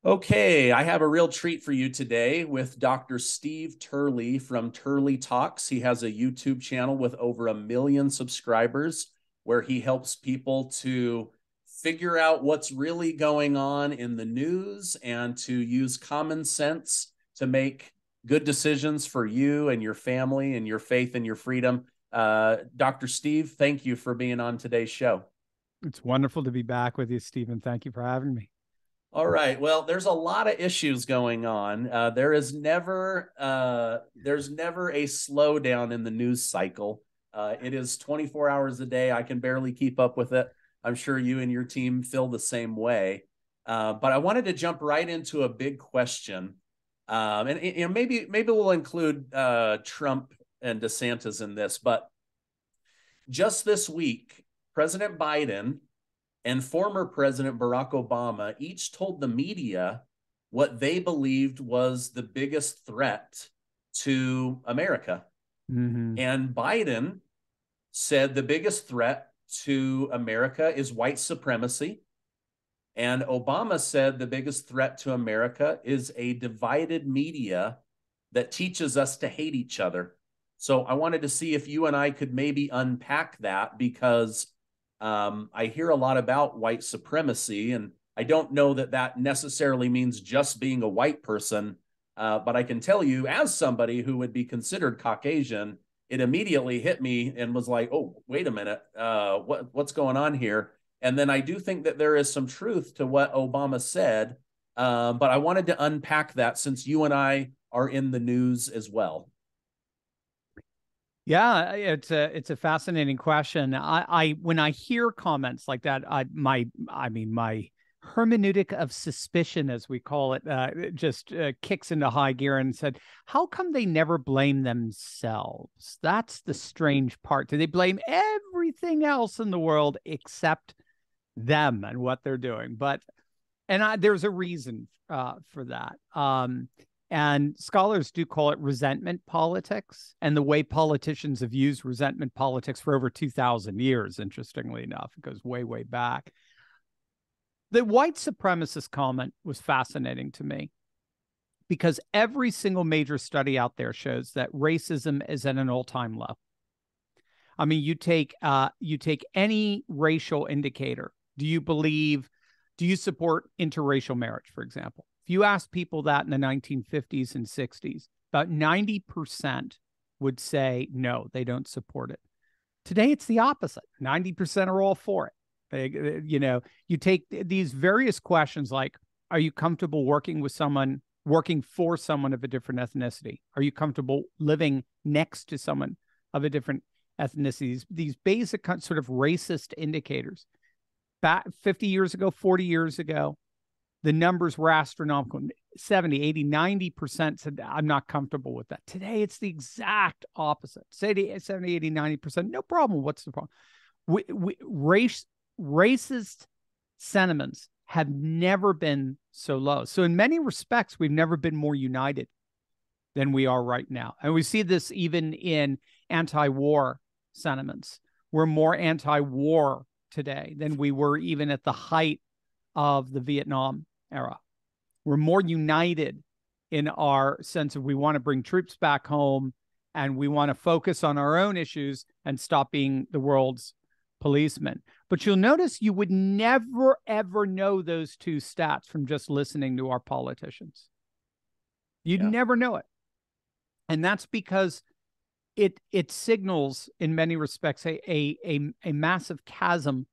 Okay, I have a real treat for you today with Dr. Steve Turley from Turley Talks. He has a YouTube channel with over 1 million subscribers where he helps people to figure out what's really going on in the news and to use common sense to make good decisions for you and your family and your faith and your freedom. Dr. Steve, thank you for being on today's show. It's wonderful to be back with you, Stephen. Thank you for having me. All right. Well, there's a lot of issues going on. There's never a slowdown in the news cycle. It is 24 hours a day. I can barely keep up with it. I'm sure you and your team feel the same way. But I wanted to jump right into a big question, and maybe we'll include Trump and DeSantis in this. But just this week, President Biden and former President Barack Obama each told the media what they believed was the biggest threat to America. Mm-hmm. And Biden said the biggest threat to America is white supremacy. And Obama said the biggest threat to America is a divided media that teaches us to hate each other. So I wanted to see if you and I could maybe unpack that because I hear a lot about white supremacy, and I don't know that that necessarily means just being a white person. But I can tell you, as somebody who would be considered Caucasian, it immediately hit me and was like, "Oh, wait a minute, what's going on here?" And then I do think that there is some truth to what Obama said, but I wanted to unpack that since you and I are in the news as well. Yeah, it's a fascinating question. I when I hear comments like that, my hermeneutic of suspicion, as we call it, just kicks into high gear and said, "How come they never blame themselves? That's the strange part. Do they blame everything else in the world except them and what they're doing?" There's a reason for that. And scholars do call it resentment politics. And the way politicians have used resentment politics for over 2,000 years, interestingly enough, it goes way, way back. The white supremacist comment was fascinating to me because every single major study out there shows that racism is at an all-time low. I mean, you take any racial indicator. Do you support interracial marriage, for example? If you ask people that in the 1950s and 60s, about 90% would say no, they don't support it. Today, it's the opposite. 90% are all for it. You take these various questions like, are you comfortable working for someone of a different ethnicity? Are you comfortable living next to someone of a different ethnicity? These basic sort of racist indicators. Back 50 years ago, 40 years ago, the numbers were astronomical. 70, 80, 90% said, I'm not comfortable with that. Today, it's the exact opposite. 70, 80, 90%, no problem. What's the problem? Racist sentiments have never been so low. So in many respects, we've never been more united than we are right now. And we see this even in anti-war sentiments. We're more anti-war today than we were even at the height of the Vietnam era. We're more united in our sense of we want to bring troops back home and we want to focus on our own issues and stop being the world's policemen. But you'll notice you would never, ever know those two stats from just listening to our politicians. You'd never know it. And that's because it signals, in many respects, a massive chasm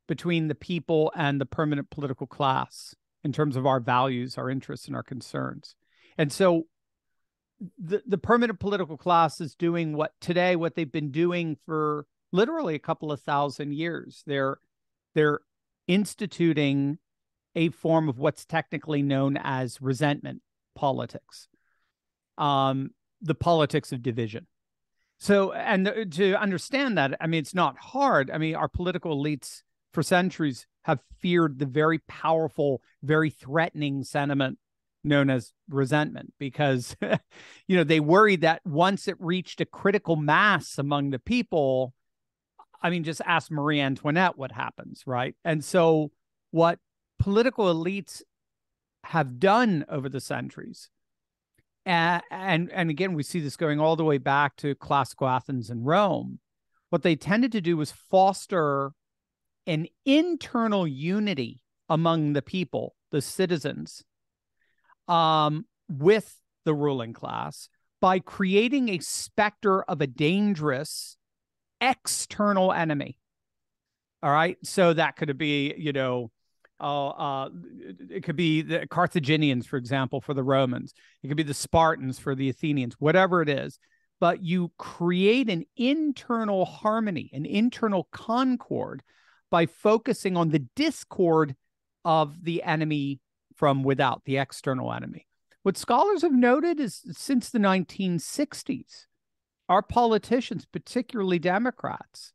between the people and the permanent political class in terms of our values, our interests, and our concerns. And so the permanent political class is doing what they've been doing for literally a couple of thousand years. They're instituting a form of what's technically known as resentment politics, the politics of division. So, and to understand that, I mean, it's not hard. I mean, our political elites for centuries have feared the very powerful, very threatening sentiment known as resentment because, they worry that once it reached a critical mass among the people, I mean, just ask Marie Antoinette what happens, right? And so what political elites have done over the centuries. And again, we see this going all the way back to classical Athens and Rome. What they tended to do was foster an internal unity among the people, the citizens, with the ruling class by creating a specter of a dangerous external enemy. All right. So that could be, it could be the Carthaginians, for example, for the Romans. It could be the Spartans for the Athenians, whatever it is. But you create an internal harmony, an internal concord by focusing on the discord of the enemy from without, the external enemy. What scholars have noted is since the 1960s, our politicians, particularly Democrats,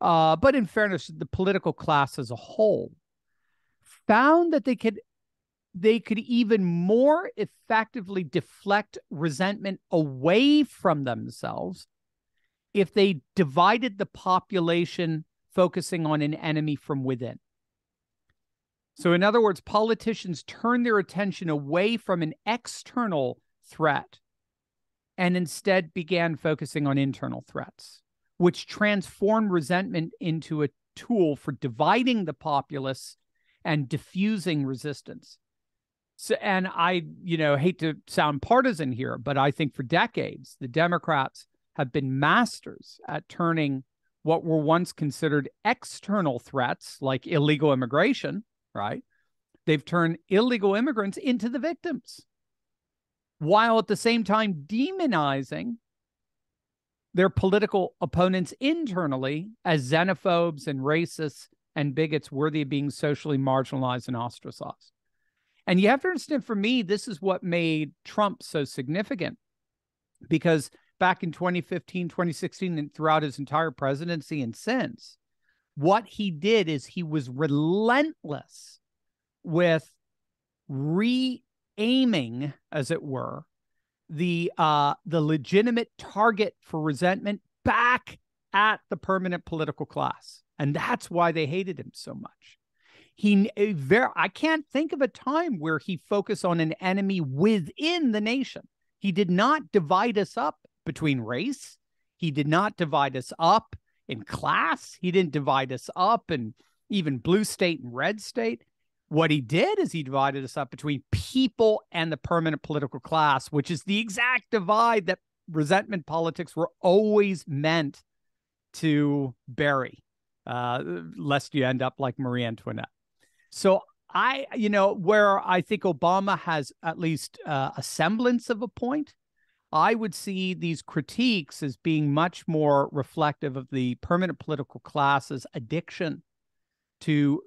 but in fairness, the political class as a whole, found that they could even more effectively deflect resentment away from themselves if they divided the population focusing on an enemy from within. So in other words, politicians turned their attention away from an external threat and instead began focusing on internal threats, which transformed resentment into a tool for dividing the populace and diffusing resistance. So, and I, hate to sound partisan here, but I think for decades, the Democrats have been masters at turning what were once considered external threats, like illegal immigration, right? They've turned illegal immigrants into the victims, while at the same time demonizing their political opponents internally as xenophobes and racists and bigots worthy of being socially marginalized and ostracized. And you have to understand, for me, this is what made Trump so significant, because back in 2015, 2016, and throughout his entire presidency and since, what he did is he was relentless with re-aiming, as it were, the legitimate target for resentment back at the permanent political class. And that's why they hated him so much. I can't think of a time where he focused on an enemy within the nation. He did not divide us up between race. He did not divide us up in class. He didn't divide us up in even blue state and red state. What he did is he divided us up between people and the permanent political class, which is the exact divide that resentment politics were always meant to bury, lest you end up like Marie Antoinette. So where I think Obama has at least a semblance of a point, I would see these critiques as being much more reflective of the permanent political class's addiction to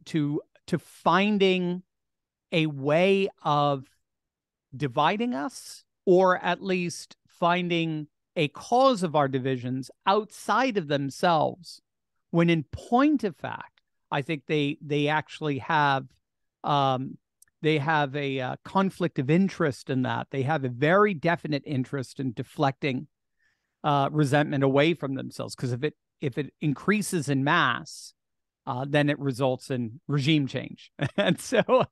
finding a way of dividing us, or at least finding a cause of our divisions outside of themselves, when in point of fact, I think they actually have a conflict of interest in that. They have a very definite interest in deflecting resentment away from themselves, because if it increases in mass, then it results in regime change. And so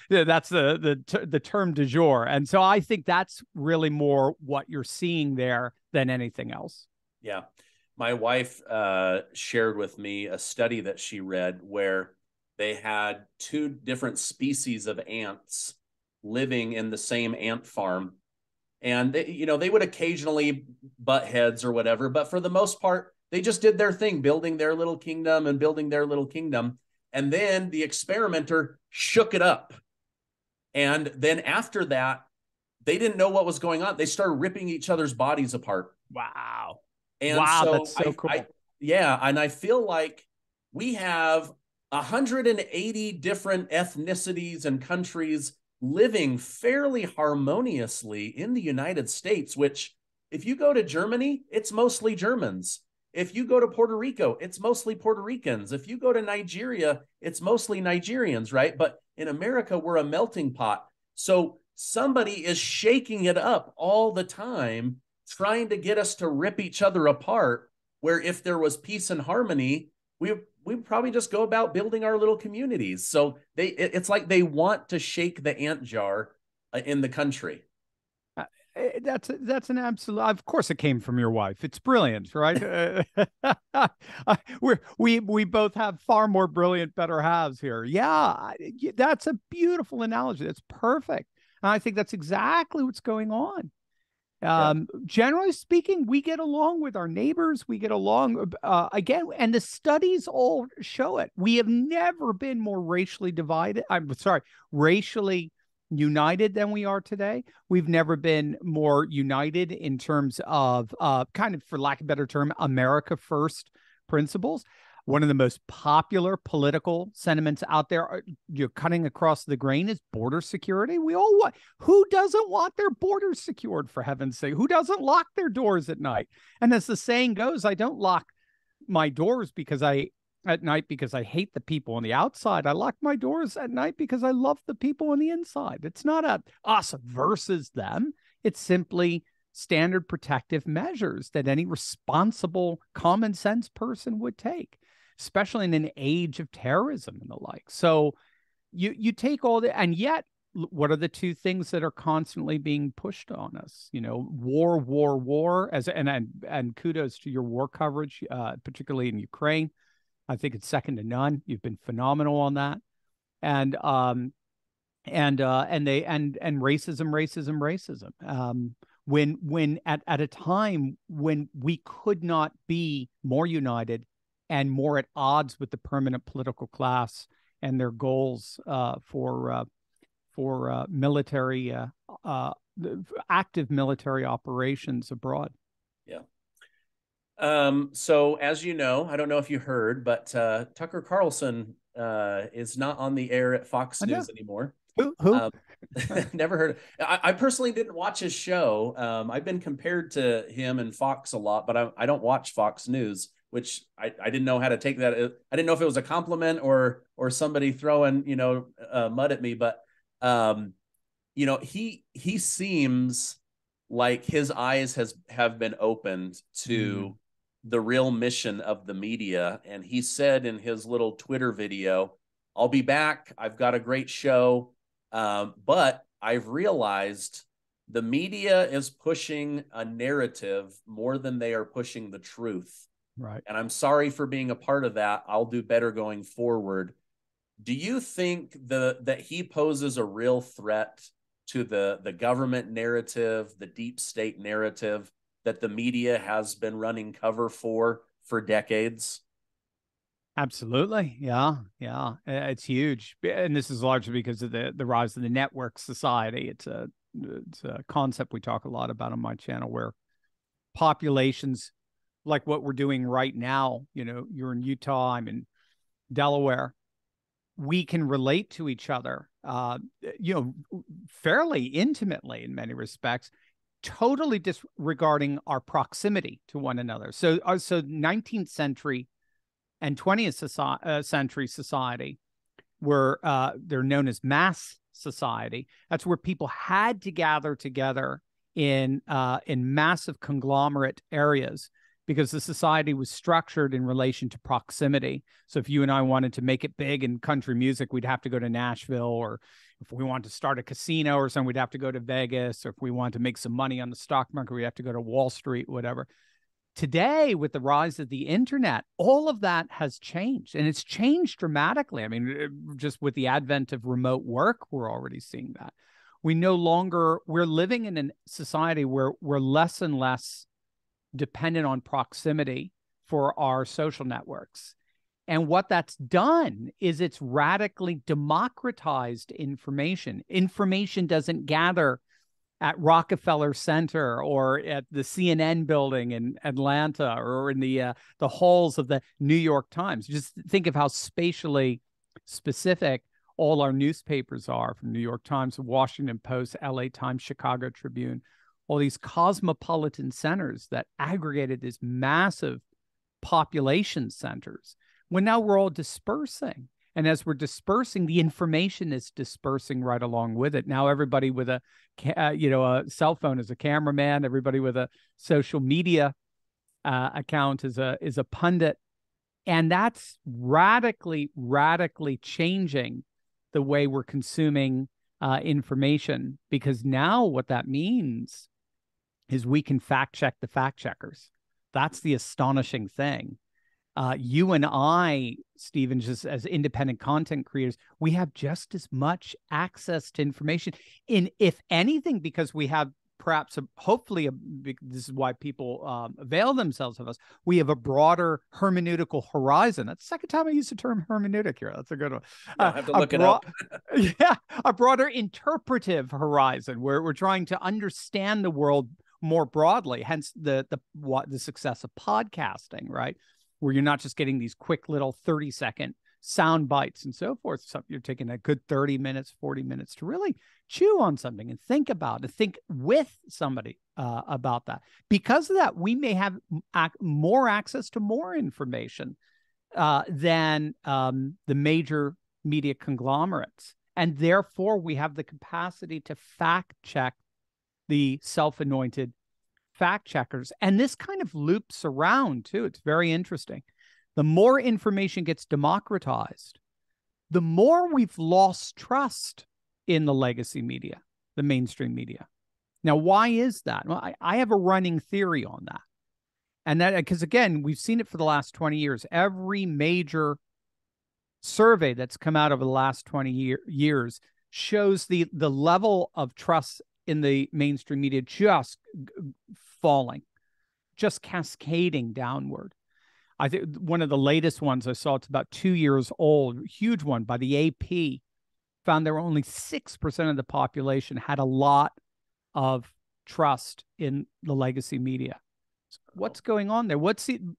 that's the term du jour. And so I think that's really more what you're seeing there than anything else. Yeah. My wife shared with me a study that she read where they had two different species of ants living in the same ant farm. And they would occasionally butt heads or whatever, but for the most part, they just did their thing, building their little kingdom. And then the experimenter shook it up. And then after that, they didn't know what was going on. They started ripping each other's bodies apart. Wow. And wow, that's so cool. And I feel like we have 180 different ethnicities and countries living fairly harmoniously in the United States, which if you go to Germany, it's mostly Germans. If you go to Puerto Rico, it's mostly Puerto Ricans. If you go to Nigeria, it's mostly Nigerians, right? But in America, we're a melting pot. So somebody is shaking it up all the time, trying to get us to rip each other apart, where if there was peace and harmony, we we probably just go about building our little communities. So it's like they want to shake the ant jar in the country. That's an absolute. Of course, it came from your wife. It's brilliant, right? We both have far more brilliant, better halves here. Yeah, that's a beautiful analogy. That's perfect, and I think that's exactly what's going on. Yeah. Generally speaking, we get along with our neighbors. We get along again, and the studies all show it. We have never been more racially divided. I'm sorry, racially united than we are today. We've never been more united in terms of kind of, for lack of a better term, America first principles. One of the most popular political sentiments out there, you're cutting across the grain, is border security. We all want, who doesn't want their borders secured, for heaven's sake? Who doesn't lock their doors at night? And as the saying goes, I don't lock my doors at night because I hate the people on the outside. I lock my doors at night because I love the people on the inside. It's not a us versus them. It's simply standard protective measures that any responsible, common sense person would take, especially in an age of terrorism and the like. So you take all that, and yet what are the two things that are constantly being pushed on us? War, and kudos to your war coverage, particularly in Ukraine. I think it's second to none. You've been phenomenal on that. And racism. When at a time when we could not be more united and more at odds with the permanent political class and their goals for military active military operations abroad. Yeah. So as you know, I don't know if you heard, but Tucker Carlson is not on the air at Fox News anymore. Who? Never heard. I personally didn't watch his show. I've been compared to him and Fox a lot, but I don't watch Fox News, which I didn't know how to take that. I didn't know if it was a compliment or somebody throwing mud at me. But he seems like his eyes have been opened to the real mission of the media. And he said in his little Twitter video, "I'll be back. I've got a great show. But I've realized the media is pushing a narrative more than they are pushing the truth. Right. And I'm sorry for being a part of that. I'll do better going forward." Do you think that he poses a real threat to the government narrative, the deep state narrative that the media has been running cover for decades? Absolutely. Yeah. It's huge. And this is largely because of the rise of the network society. It's a concept we talk a lot about on my channel, where populations like what we're doing right now, you're in Utah, I'm in Delaware, we can relate to each other, fairly intimately in many respects, totally disregarding our proximity to one another. So 19th century and 20th century society were they're known as mass society. That's where people had to gather together in massive conglomerate areas, because the society was structured in relation to proximity. So if you and I wanted to make it big in country music, we'd have to go to Nashville, or if we wanted to start a casino or something, we'd have to go to Vegas, or if we wanted to make some money on the stock market, we'd have to go to Wall Street, whatever. Today, with the rise of the internet, all of that has changed, and it's changed dramatically. I mean, just with the advent of remote work, we're already seeing that. We're living in a society where we're less and less dependent on proximity for our social networks. And what that's done is it's radically democratized information. Information doesn't gather at Rockefeller Center or at the CNN building in Atlanta or in the halls of the New York Times. Just think of how spatially specific all our newspapers are, from New York Times, Washington Post, LA Times, Chicago Tribune, all these cosmopolitan centers that aggregated these massive population centers. When now we're all dispersing. And as we're dispersing, the information is dispersing right along with it. Now everybody with a cell phone is a cameraman. Everybody with a social media account is a pundit. And that's radically, radically changing the way we're consuming information, because now what that means is we can fact check the fact checkers. That's the astonishing thing. You and I, Stephen, just as independent content creators, we have just as much access to information, in, if anything, because we have perhaps hopefully this is why people avail themselves of us. We have a broader hermeneutical horizon. That's the second time I used the term hermeneutic here. That's a good one. I have to look it up. Yeah, a broader interpretive horizon where we're trying to understand the world more broadly. Hence the success of podcasting, right? Where you're not just getting these quick little 30-second sound bites and so forth. So you're taking a good 30 minutes, 40 minutes to really chew on something and think about it, think with somebody about that. Because of that, we may have more access to more information than the major media conglomerates. And therefore, we have the capacity to fact check the self-anointed fact checkers. And this kind of loops around too. It's very interesting. The more information gets democratized, the more we've lost trust in the legacy media, the mainstream media. Now, why is that? Well, I have a running theory on that. And that, because again, we've seen it for the last 20 years. Every major survey that's come out over the last 20 years shows the level of trust in the mainstream media just falling, just cascading downward. I think one of the latest ones I saw, it's about 2 years old, huge one by the AP, found there were only 6% of the population had a lot of trust in the legacy media. What's going on there?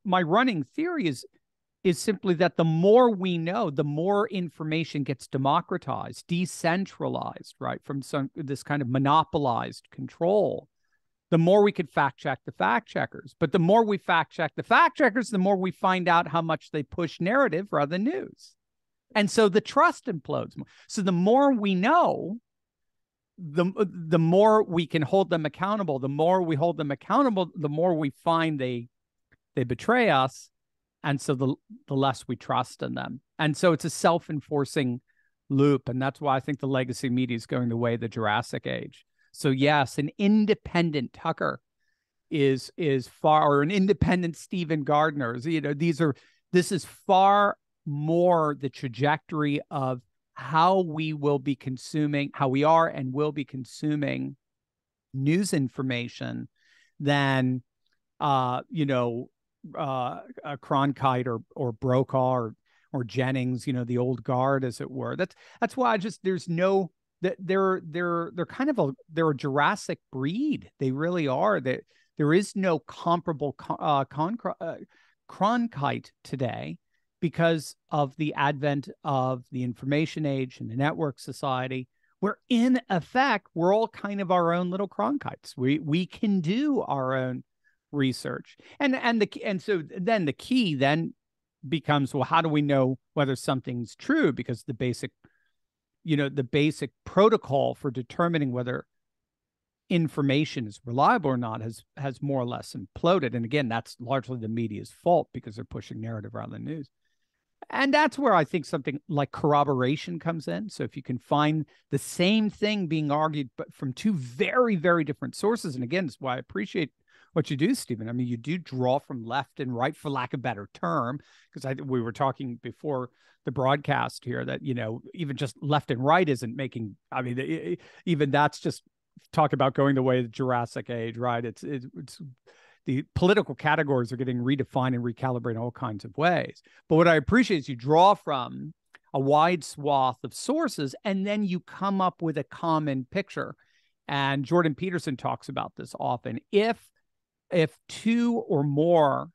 My running theory is simply that the more we know, the more information gets democratized, decentralized, right, from this kind of monopolized control. The more we could fact check the fact checkers. But the more we fact check the fact checkers, the more we find out how much they push narrative rather than news. And so the trust implodes more. So the more we know, the more we can hold them accountable. The more we hold them accountable, the more we find they betray us. And so the less we trust in them. And so it's a self-enforcing loop. And that's why I think the legacy media is going the way of the Jurassic Age. So yes, an independent Tucker is far, or an independent Stephen Gardner. You know, this is far more the trajectory of how we will be consuming, how we are and will be consuming news information than a Cronkite or Brokaw or Jennings, the old guard, as it were. That's why there's no, that they're a Jurassic breed. They really are. That there is no comparable Cronkite today because of the advent of the information age and the network society, where in effect we're all kind of our own little Cronkites. We can do our own research, and so then the key then becomes, well, how do we know whether something's true? Because the basic protocol for determining whether information is reliable or not has more or less imploded. And again, that's largely the media's fault because they're pushing narrative rather than news. And that's where I think something like corroboration comes in. So if you can find the same thing being argued, but from two very, very different sources. And again, that's why I appreciate what you do, Stephen. I mean, you do draw from left and right, for lack of a better term, because we were talking before the broadcast here that, even just left and right isn't making, I mean, even that's just talk about going the way of the Jurassic Age, right? It's the political categories are getting redefined and recalibrated in all kinds of ways. But what I appreciate is you draw from a wide swath of sources, and then you come up with a common picture. And Jordan Peterson talks about this often. If two or more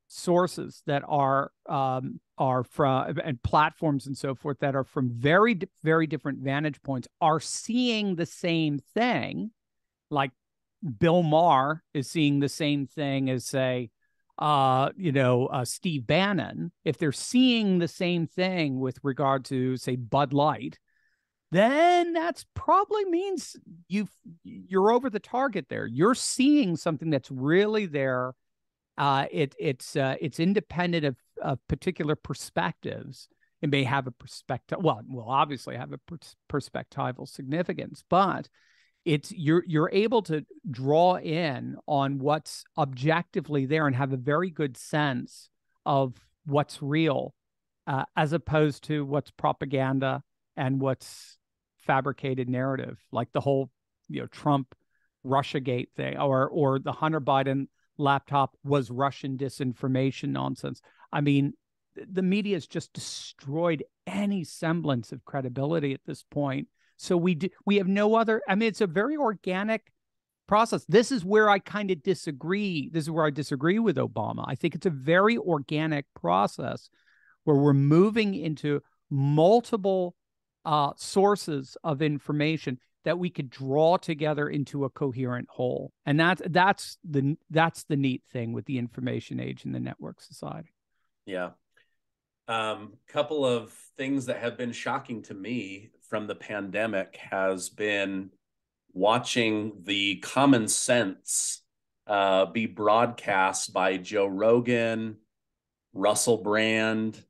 sources that are from, and platforms and so forth that are from very, very different vantage points are seeing the same thing, like Bill Mahr is seeing the same thing as, say, Steve Bannon. If they're seeing the same thing with regard to, say, Bud Light, then that's probably means you're over the target there. You're seeing something that's really there. It's independent particular perspectives. It may have a perspective. Well, it will obviously have a perspectival significance, but you're able to draw in on what's objectively there and have a very good sense of what's real, as opposed to what's propaganda and what's fabricated narrative, like the whole Trump Russiagate thing, or the Hunter Biden laptop was Russian disinformation nonsense. I mean, the media has just destroyed any semblance of credibility at this point. So we have no other. I mean, it's a very organic process. This is where I kind of disagree. This is where I disagree with Obama. I think it's a very organic process where we're moving into multiple sources of information that we could draw together into a coherent whole. And that's the neat thing with the information age and the network society. Yeah. Couple of things that have been shocking to me from the pandemic has been watching the common sense be broadcast by Joe Rogan, Russell Brand,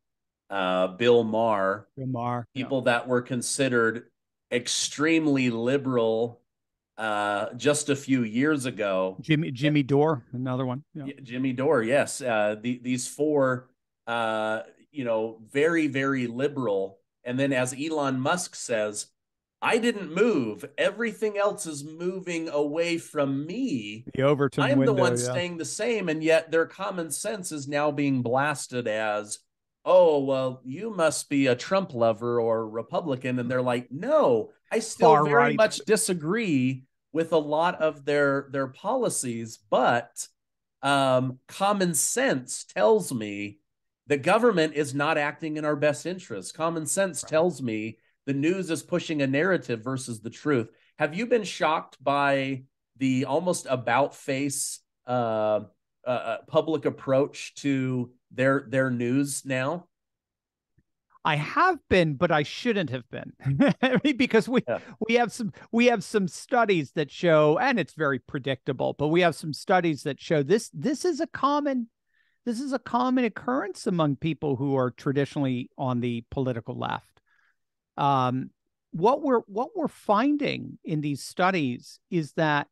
Bill Mahr, people that were considered extremely liberal just a few years ago. Jimmy Dore, another one. Yeah. Jimmy Dore, yes. These four, very, very liberal. And then as Elon Musk says, I didn't move. Everything else is moving away from me. The Overton I'm window, the one staying the same. And yet their common sense is now being blasted as, oh, well, you must be a Trump lover or Republican. And they're like, no, I still very much disagree with a lot of their policies. But common sense tells me the government is not acting in our best interest. Common sense tells me the news is pushing a narrative versus the truth. Have you been shocked by the almost about face public approach to their news now? I have been, but I shouldn't have been. I mean, because we have some studies that show, and it's very predictable, but we have some studies that show this is a common occurrence among people who are traditionally on the political left. What we're finding in these studies is that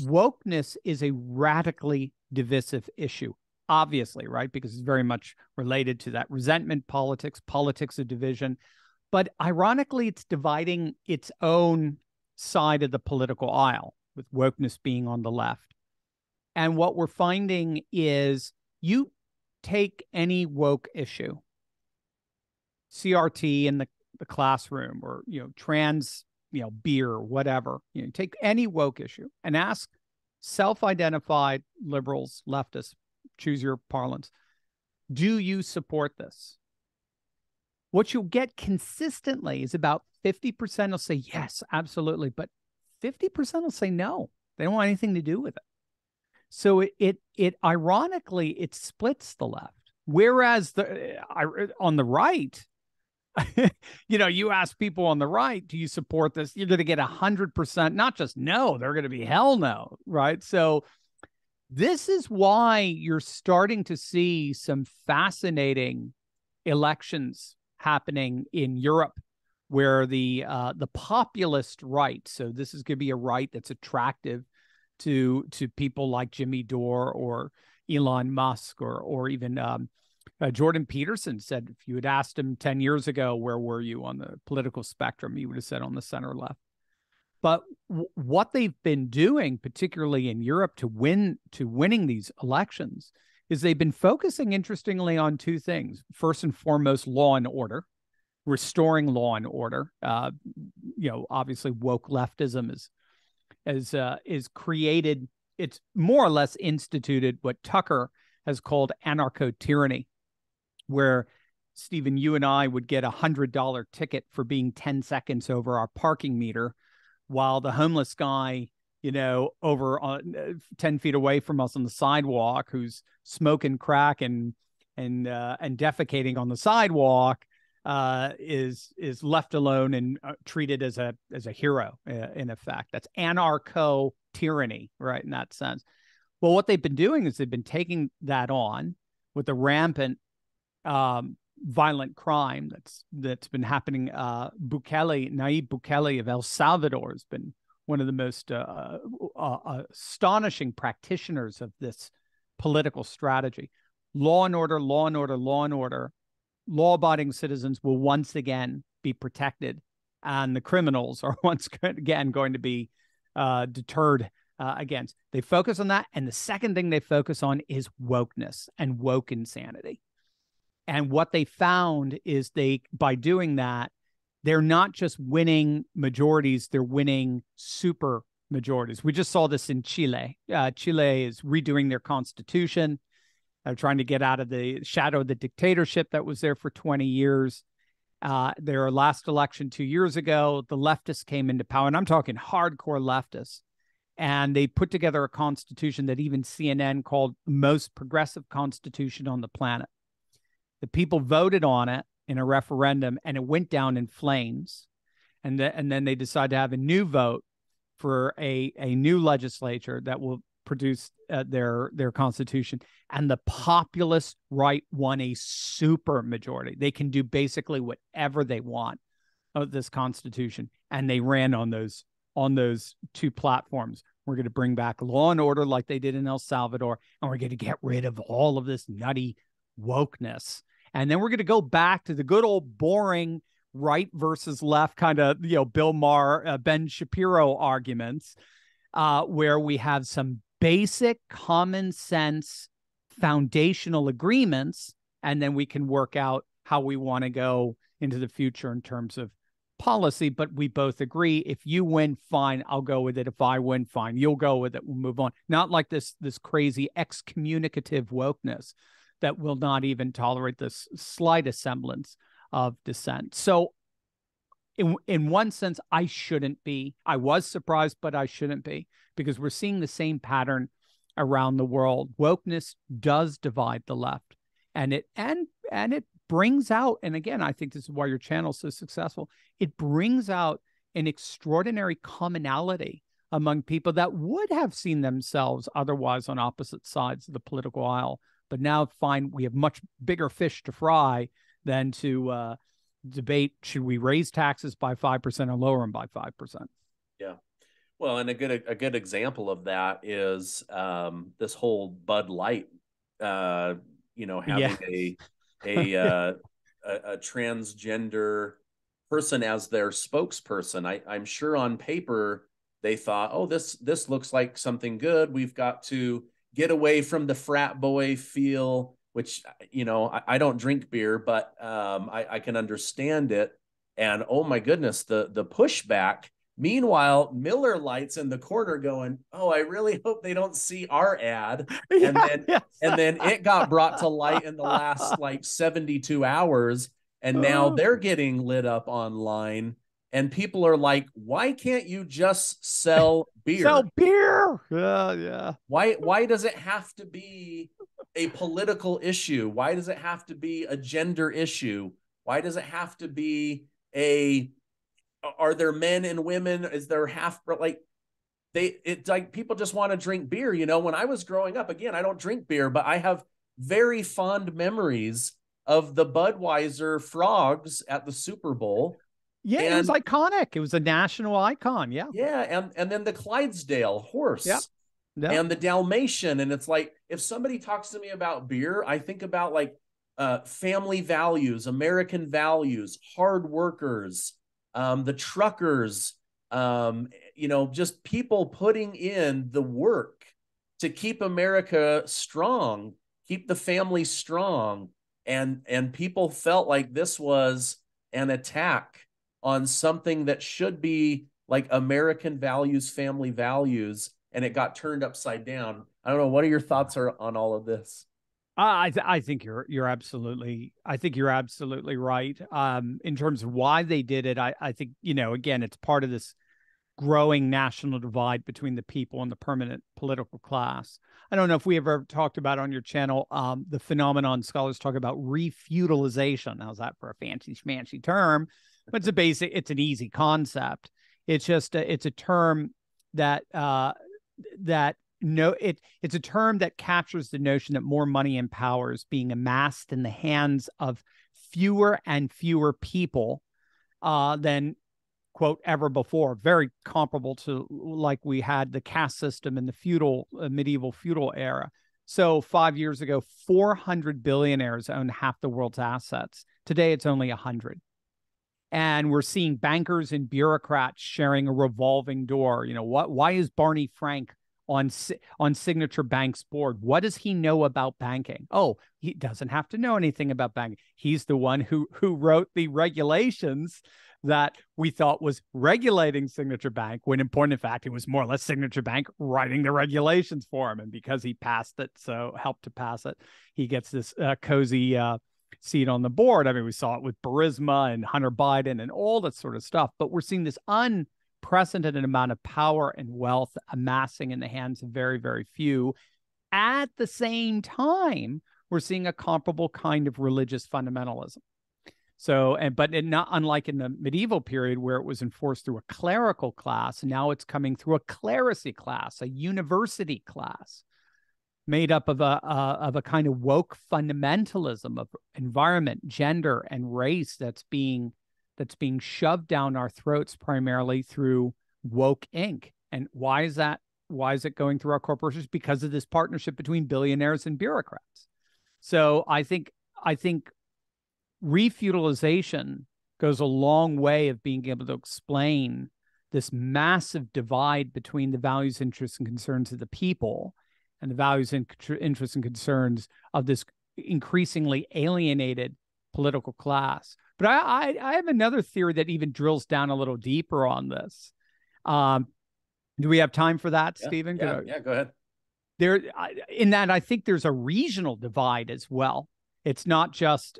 wokeness is a radically divisive issue, obviously, right? Because it's very much related to that resentment politics of division. But ironically, it's dividing its own side of the political aisle, with wokeness being on the left. And what we're finding is you take any woke issue, CRT in the classroom, or trans beer, whatever, take any woke issue and ask self-identified liberals, leftists, choose your parlance, do you support this? What you'll get consistently is about 50% will say yes, absolutely, but 50% will say no, they don't want anything to do with it. So it ironically, it splits the left, whereas on the right, you ask people on the right, do you support this? You're going to get 100%, not just no, they're going to be hell no, right? So this is why you're starting to see some fascinating elections happening in Europe, where the populist right, so this is going to be a right that's attractive to people like Jimmy Dore or Elon Musk or even Jordan Peterson said, if you had asked him 10 years ago, where were you on the political spectrum, he would have said on the center left. But what they've been doing, particularly in Europe, to winning these elections, is they've been focusing, interestingly, on two things. First and foremost, law and order, restoring law and order. Obviously, woke leftism is created. It's more or less instituted what Tucker has called anarcho-tyranny, where, Stephen, you and I would get $100 ticket for being 10 seconds over our parking meter, while the homeless guy, over 10 feet away from us on the sidewalk, who's smoking crack and defecating on the sidewalk, is left alone and treated as a hero, in effect. That's anarcho-tyranny, right, in that sense. Well, what they've been doing is they've been taking that on with the rampant violent crime that's been happening. Nayib Bukele of El Salvador has been one of the most astonishing practitioners of this political strategy. Law and order, law and order, law and order. Law-abiding citizens will once again be protected, and the criminals are once again going to be deterred against. They focus on that, and the second thing they focus on is wokeness and woke insanity. And what they found is by doing that, they're not just winning majorities, they're winning super majorities. We just saw this in Chile. Chile is redoing their constitution. They're trying to get out of the shadow of the dictatorship that was there for 20 years. Their last election 2 years ago, the leftists came into power, and I'm talking hardcore leftists. And they put together a constitution that even CNN called the most progressive constitution on the planet. The people voted on it in a referendum, and it went down in flames. And then they decided to have a new vote for a new legislature that will produce their constitution. And the populist right won a super majority. They can do basically whatever they want of this constitution. And they ran on those two platforms. We're going to bring back law and order like they did in El Salvador, and we're going to get rid of all of this nutty wokeness. And then we're going to go back to the good old boring right versus left kind of, Bill Maher, Ben Shapiro arguments, where we have some basic common sense foundational agreements, and then we can work out how we want to go into the future in terms of policy. But we both agree, if you win, fine, I'll go with it. If I win, fine, you'll go with it. We'll move on. Not like this crazy excommunicative wokeness that will not even tolerate this slightest semblance of dissent. So in one sense, I shouldn't be. I was surprised, but I shouldn't be, because we're seeing the same pattern around the world. Wokeness does divide the left, and it brings out, and again, I think this is why your channel is so successful, it brings out an extraordinary commonality among people that would have seen themselves otherwise on opposite sides of the political aisle, but now find we have much bigger fish to fry than to debate, should we raise taxes by 5% or lower them by 5%? Yeah. Well, and a good example of that is this whole Bud Light, having a transgender person as their spokesperson. I'm sure on paper they thought, oh, this looks like something good. We've got to get away from the frat boy feel, which, I don't drink beer, but I can understand it. And oh my goodness, the pushback. Meanwhile, Miller Lite's in the corner going, oh, I really hope they don't see our ad. And then it got brought to light in the last 72 hours. And now they're getting lit up online. And people are like, why can't you just sell beer? Sell beer. Yeah. Why does it have to be a political issue? Why does it have to be a gender issue? Why does it have to be are there men and women? Is there it's like people just want to drink beer. When I was growing up, again, I don't drink beer, but I have very fond memories of the Budweiser frogs at the Super Bowl. Yeah, it was iconic. It was a national icon. Yeah. Yeah. And then the Clydesdale horse. Yep. And the Dalmatian. And it's like, if somebody talks to me about beer, I think about family values, American values, hard workers, the truckers, just people putting in the work to keep America strong, keep the family strong. And people felt like this was an attack on something that should be like American values, family values, and it got turned upside down. I don't know. What are your thoughts on all of this? I think you're absolutely right. In terms of why they did it, I think, again, it's part of this growing national divide between the people and the permanent political class. I don't know if we ever talked about on your channel the phenomenon scholars talk about refutilization. How's that for a fancy schmancy term? But it's an easy concept. It's just it's a term that it's a term that captures the notion that more money and power is being amassed in the hands of fewer and fewer people than, quote, ever before. Very comparable to like we had the caste system in the medieval feudal era. So 5 years ago, 400 billionaires owned half the world's assets. Today, it's only 100. And we're seeing bankers and bureaucrats sharing a revolving door. Why is Barney Frank on Signature Bank's board? What does he know about banking? Oh, he doesn't have to know anything about banking. He's the one who wrote the regulations that we thought was regulating Signature Bank, when in point of fact, it was more or less Signature Bank writing the regulations for him. And because he passed it, helped to pass it, he gets this cozy seat on the board. I mean, we saw it with Burisma and Hunter Biden and all that sort of stuff. But we're seeing this unprecedented amount of power and wealth amassing in the hands of very, very few. At the same time, we're seeing a comparable kind of religious fundamentalism. Not unlike in the medieval period where it was enforced through a clerical class, now it's coming through a clerisy class, a university class, made up of a kind of woke fundamentalism of environment, gender, and race that's being shoved down our throats primarily through woke Inc. And why is that? Why is it going through our corporations? Because of this partnership between billionaires and bureaucrats. So I think refutilization goes a long way of being able to explain this massive divide between the values, interests, and concerns of the people and the values, interests, and concerns of this increasingly alienated political class. But I have another theory that even drills down a little deeper on this. Do we have time for that, Stephen? Yeah, go ahead. In that, I think there's a regional divide as well. It's not just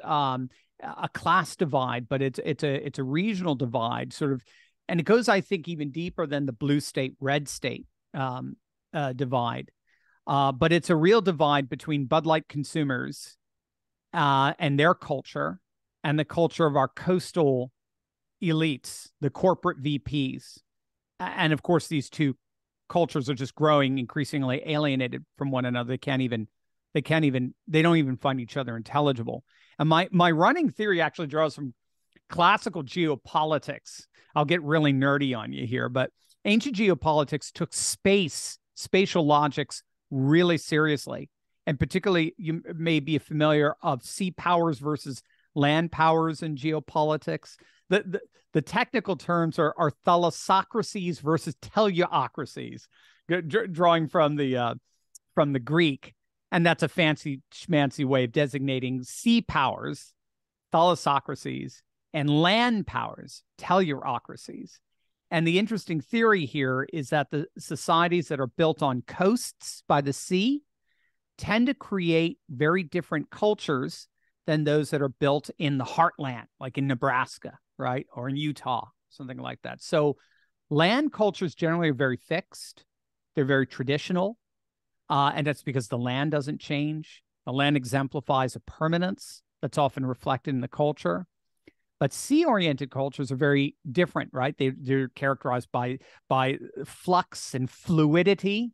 a class divide, but it's a regional divide, sort of, and it goes, I think, even deeper than the blue state, red state divide. But it's a real divide between Bud Light consumers and their culture and the culture of our coastal elites, the corporate VPs. And of course, these two cultures are just growing increasingly alienated from one another. They don't even find each other intelligible. And my running theory actually draws from classical geopolitics. I'll get really nerdy on you here, but ancient geopolitics took spatial logics really seriously. And particularly, you may be familiar of sea powers versus land powers in geopolitics. The technical terms are thalassocracies versus teleocracies, drawing from the Greek. And that's a fancy schmancy way of designating sea powers, thalassocracies, and land powers, teleocracies. And the interesting theory here is that the societies that are built on coasts by the sea tend to create very different cultures than those that are built in the heartland, like in Nebraska, right? Or in Utah, something like that. So land cultures generally are very fixed. They're very traditional. And that's because the land doesn't change. The land exemplifies a permanence that's often reflected in the culture. But sea-oriented cultures are very different, right? They're characterized by flux and fluidity,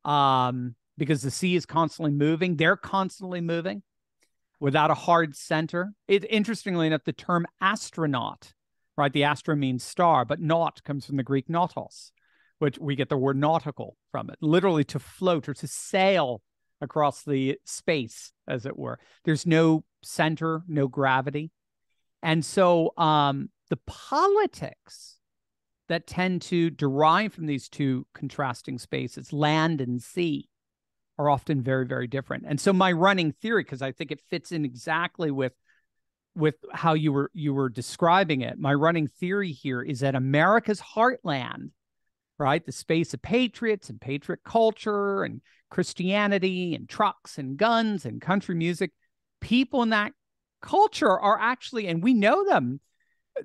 because the sea is constantly moving. They're constantly moving without a hard center. Interestingly enough, the term astronaut, right? The astra means star, but naut comes from the Greek nautos, which we get the word nautical from it, literally to float or to sail across the space, as it were. There's no center, no gravity. And so the politics that tend to derive from these two contrasting spaces, land and sea, are often very, very different. And so my running theory, because I think it fits in exactly with how you were describing it, my running theory here is that America's heartland, right, the space of patriots and patriot culture and Christianity and trucks and guns and country music, people in that culture are actually, and we know them,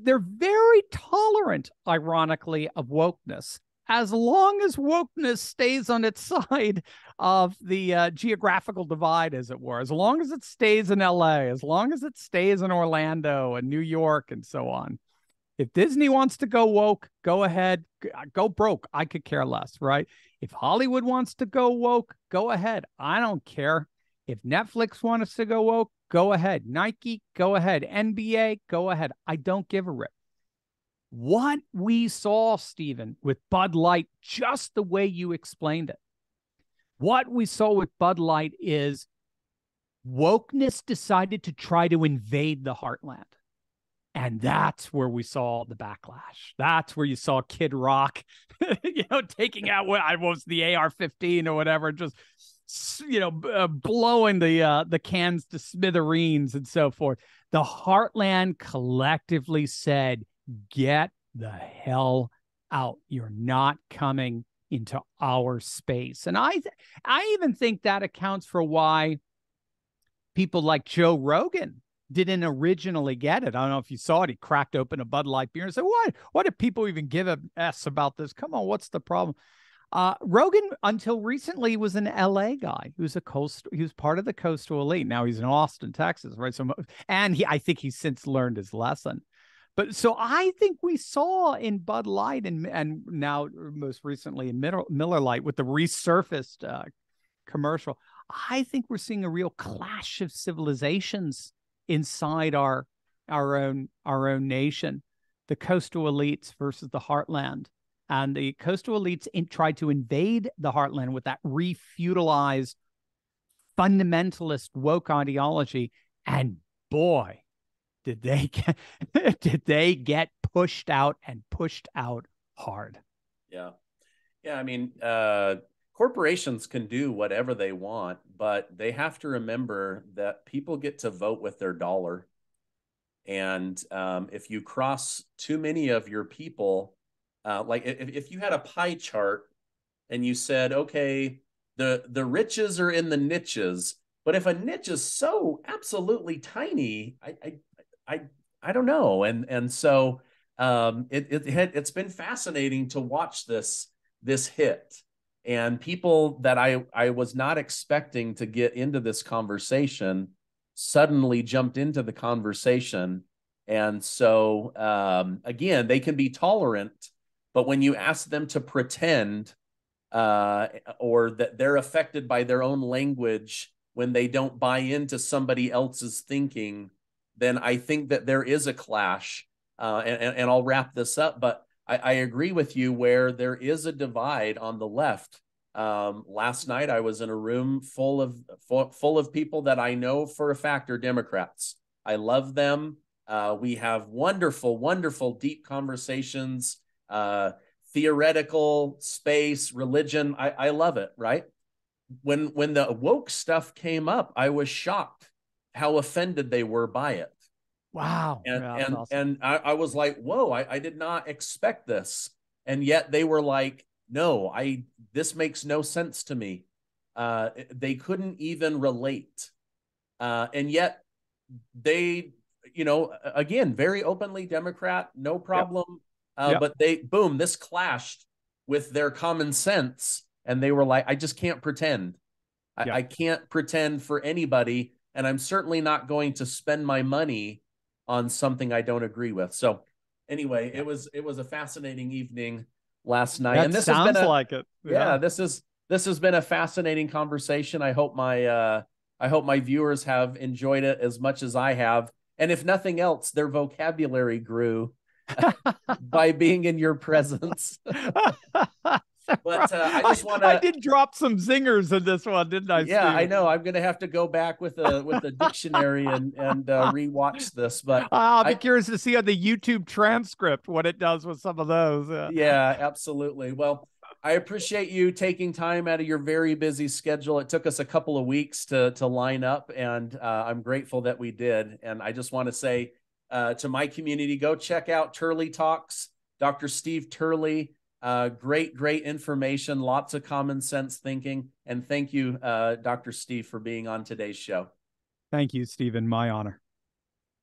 they're very tolerant, ironically, of wokeness, as long as wokeness stays on its side of the geographical divide, as it were, as long as it stays in LA, as long as it stays in Orlando and New York and so on. If Disney wants to go woke, go ahead, go broke. I could care less, right? If Hollywood wants to go woke, go ahead. I don't care. If Netflix wants us to go woke, go ahead. Nike, go ahead. NBA, go ahead. I don't give a rip. What we saw, Stephen, with Bud Light, just the way you explained it, what we saw with Bud Light is wokeness decided to try to invade the heartland. And that's where we saw the backlash. That's where you saw Kid Rock, taking out what I was the AR-15 or whatever, just blowing the cans to smithereens and so forth. The heartland collectively said, "Get the hell out! You're not coming into our space." And I even think that accounts for why people like Joe Rogan didn't originally get it. I don't know if you saw it. He cracked open a Bud Light beer and said, What do people even give a S about this? Come on, what's the problem? Rogan, until recently, was an LA guy. He was part of the coastal elite. Now he's in Austin, Texas, right? So, and I think he's since learned his lesson. But so I think we saw in Bud Light and now most recently in Miller Lite with the resurfaced commercial, I think we're seeing a real clash of civilizations inside our own nation. The coastal elites versus the heartland. And the coastal elites tried to invade the heartland with that refutilized fundamentalist woke ideology. And boy, did they get pushed out and pushed out hard. Yeah. I mean, corporations can do whatever they want, but they have to remember that people get to vote with their dollar. And if you cross too many of your people, like if you had a pie chart and you said, okay, the riches are in the niches, but if a niche is so absolutely tiny, I don't know. And so it's been fascinating to watch this hit. And people that I was not expecting to get into this conversation suddenly jumped into the conversation. And so, again, they can be tolerant, but when you ask them to pretend or that they're affected by their own language when they don't buy into somebody else's thinking, then I think that there is a clash. And I'll wrap this up, but I agree with you where there is a divide on the left. Last night I was in a room full of people that I know for a fact are Democrats. I love them. We have wonderful, deep conversations, theoretical space, religion. I love it, right? When the woke stuff came up, I was shocked how offended they were by it. Wow. And I was like, whoa, I did not expect this. And yet they were like, no, this makes no sense to me. They couldn't even relate. And yet they, again, very openly Democrat, no problem. But this clashed with their common sense. And they were like, I just can't pretend. I can't pretend for anybody. And I'm certainly not going to spend my money on something I don't agree with. So anyway, it was a fascinating evening last night. That and this sounds has been like it. Yeah, this has been a fascinating conversation. I hope my viewers have enjoyed it as much as I have. And if nothing else, their vocabulary grew by being in your presence. But I just want to. I did drop some zingers in this one, didn't I? Yeah, Steve? I know. I'm going to have to go back with a dictionary and rewatch this. But I'll be curious to see on the YouTube transcript what it does with some of those. Yeah, absolutely. Well, I appreciate you taking time out of your very busy schedule. It took us a couple of weeks to line up, and I'm grateful that we did. And I just want to say to my community, go check out Turley Talks, Dr. Steve Turley. Great information, lots of common sense thinking. And thank you, Dr. Steve, for being on today's show. Thank you, Stephen. My honor.